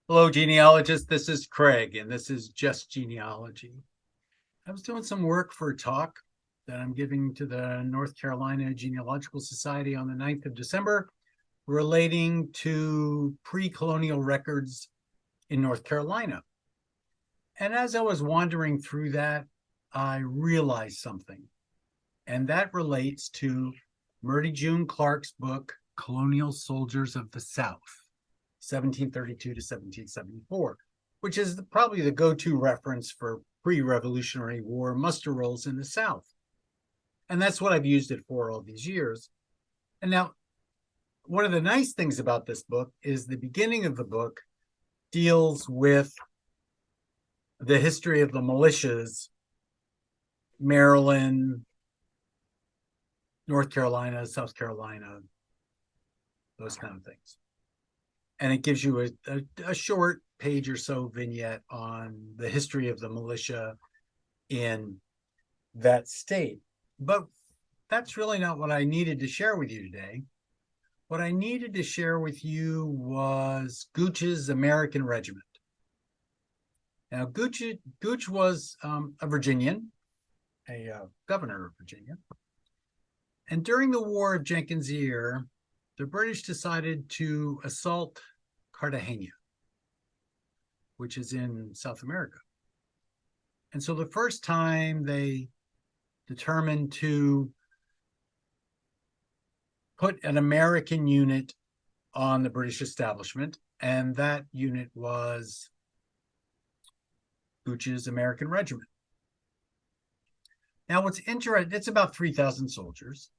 Hello, genealogist. This is Craig, and this is Just Genealogy. I was doing some work for a talk that I'm giving to the North Carolina Genealogical Society on the 9th of December relating to pre-colonial records in North Carolina. And as I was wandering through that, I realized something, and that relates to Murdy June Clark's book, Colonial Soldiers of the South. 1732 to 1774, which is probably the go-to reference for pre-Revolutionary War muster rolls in the South. And that's what I've used it for all these years. And now, one of the nice things about this book is the beginning of the book deals with the history of the militias, Maryland, North Carolina, South Carolina, those kind of things. And it gives you a short page or so vignette on the history of the militia in that state. But that's really not what I needed to share with you today. What I needed to share with you was Gooch's American Regiment. Now, Gooch was a Virginian, a governor of Virginia. And during the War of Jenkins' Ear, the British decided to assault Cartagena, which is in South America. And so the first time they determined to put an American unit on the British establishment, and that unit was Gooch's American Regiment. Now, what's interesting, it's about 3,000 soldiers.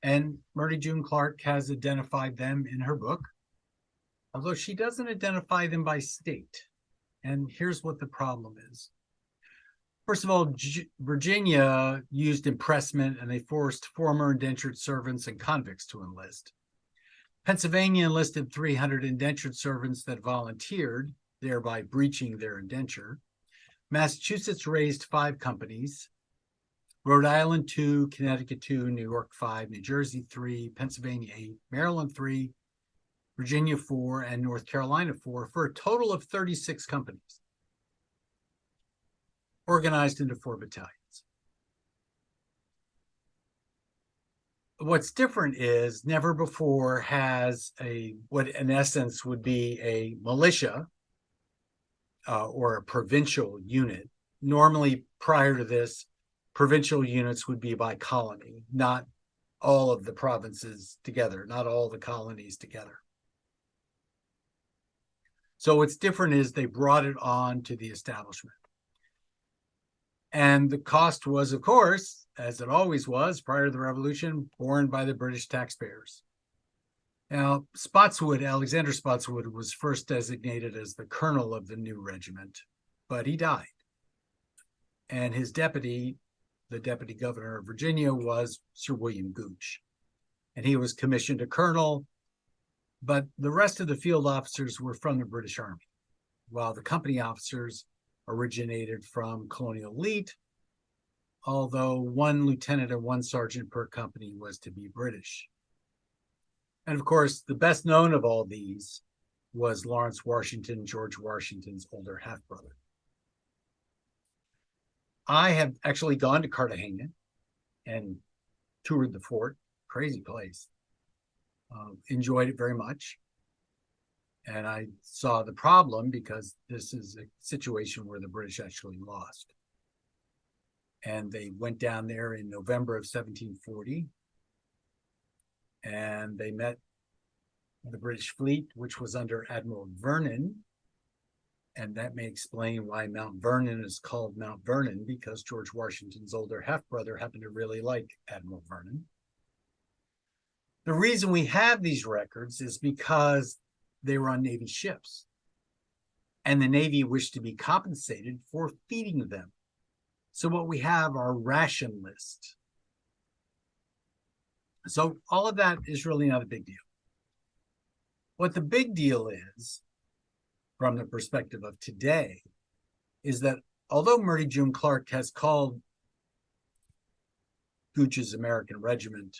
And Murdy June Clark has identified them in her book, although she doesn't identify them by state. And here's what the problem is. First of all, Virginia used impressment, and they forced former indentured servants and convicts to enlist. Pennsylvania enlisted 300 indentured servants that volunteered, thereby breaching their indenture. Massachusetts raised 5 companies. Rhode Island 2, Connecticut 2, New York 5, New Jersey 3, Pennsylvania 8, Maryland 3, Virginia 4, and North Carolina 4, for a total of 36 companies, organized into 4 battalions. What's different is never before has what in essence would be a militia or a provincial unit. Normally, prior to this, provincial units would be by colony, not all of the provinces together, not all the colonies together. So what's different is they brought it on to the establishment. And the cost was, of course, as it always was prior to the Revolution, borne by the British taxpayers. Now, Spotswood, Alexander Spotswood, was first designated as the colonel of the new regiment, but he died. And his deputy, the deputy governor of Virginia, was Sir William Gooch. And he was commissioned a colonel, but the rest of the field officers were from the British Army, while the company officers originated from colonial elite, although 1 lieutenant and 1 sergeant per company was to be British. And of course, the best known of all these was Lawrence Washington, George Washington's older half-brother. I have actually gone to Cartagena and toured the fort. Crazy place. Enjoyed it very much. And I saw the problem because this is a situation where the British actually lost. And they went down there in November of 1740. And they met the British fleet, which was under Admiral Vernon. And that may explain why Mount Vernon is called Mount Vernon, because George Washington's older half-brother happened to really like Admiral Vernon. The reason we have these records is because they were on Navy ships, and the Navy wished to be compensated for feeding them. So what we have are ration lists. So all of that is really not a big deal. What the big deal is, from the perspective of today, is that although Murdy June Clark has called Gooch's American Regiment,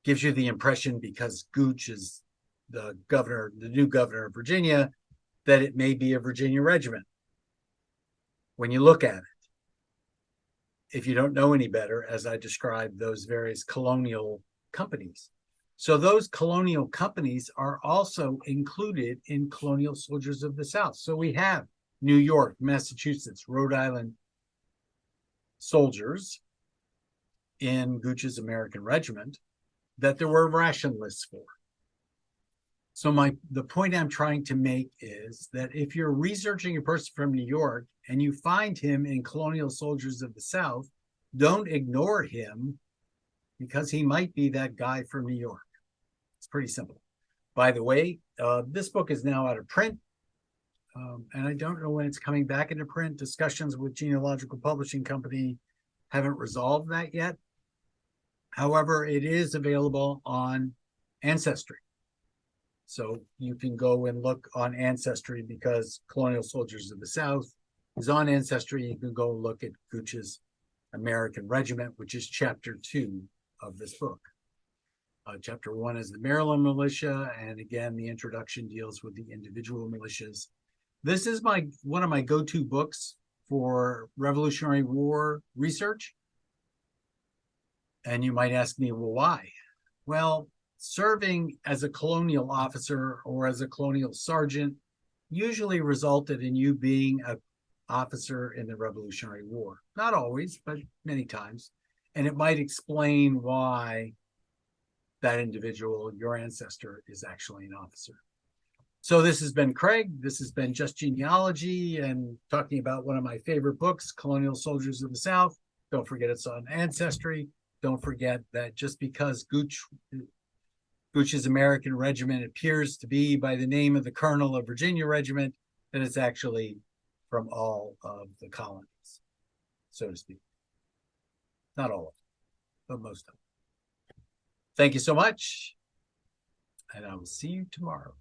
gives you the impression because Gooch is the new governor of Virginia, that it may be a Virginia regiment. When you look at it, if you don't know any better, as I described those various colonial companies. So those colonial companies are also included in colonial soldiers of the South. So we have New York, Massachusetts, Rhode Island soldiers in Gooch's American Regiment that there were ration lists for. So the point I'm trying to make is that if you're researching a person from New York and you find him in colonial soldiers of the South, don't ignore him because he might be that guy from New York. It's pretty simple. By the way, this book is now out of print, and I don't know when it's coming back into print. Discussions with Genealogical Publishing Company haven't resolved that yet. However, it is available on Ancestry. So you can go and look on Ancestry because Colonial Soldiers of the South is on Ancestry. You can go look at Gooch's American Regiment, which is chapter 2 of this book. Chapter 1 is the Maryland militia, and again, the introduction deals with the individual militias. This is one of my go-to books for Revolutionary War research. And you might ask me, well, why? Well, serving as a colonial officer or as a colonial sergeant usually resulted in you being an officer in the Revolutionary War. Not always, but many times. And it might explain why that individual, your ancestor, is actually an officer. So this has been Craig. This has been Just Genealogy and talking about one of my favorite books, Colonial Soldiers of the South. Don't forget it's on Ancestry. Don't forget that just because Gooch's American Regiment appears to be by the name of the Colonel of Virginia Regiment, that it's actually from all of the colonies, so to speak. Not all of them, but most of them. Thank you so much, and I will see you tomorrow.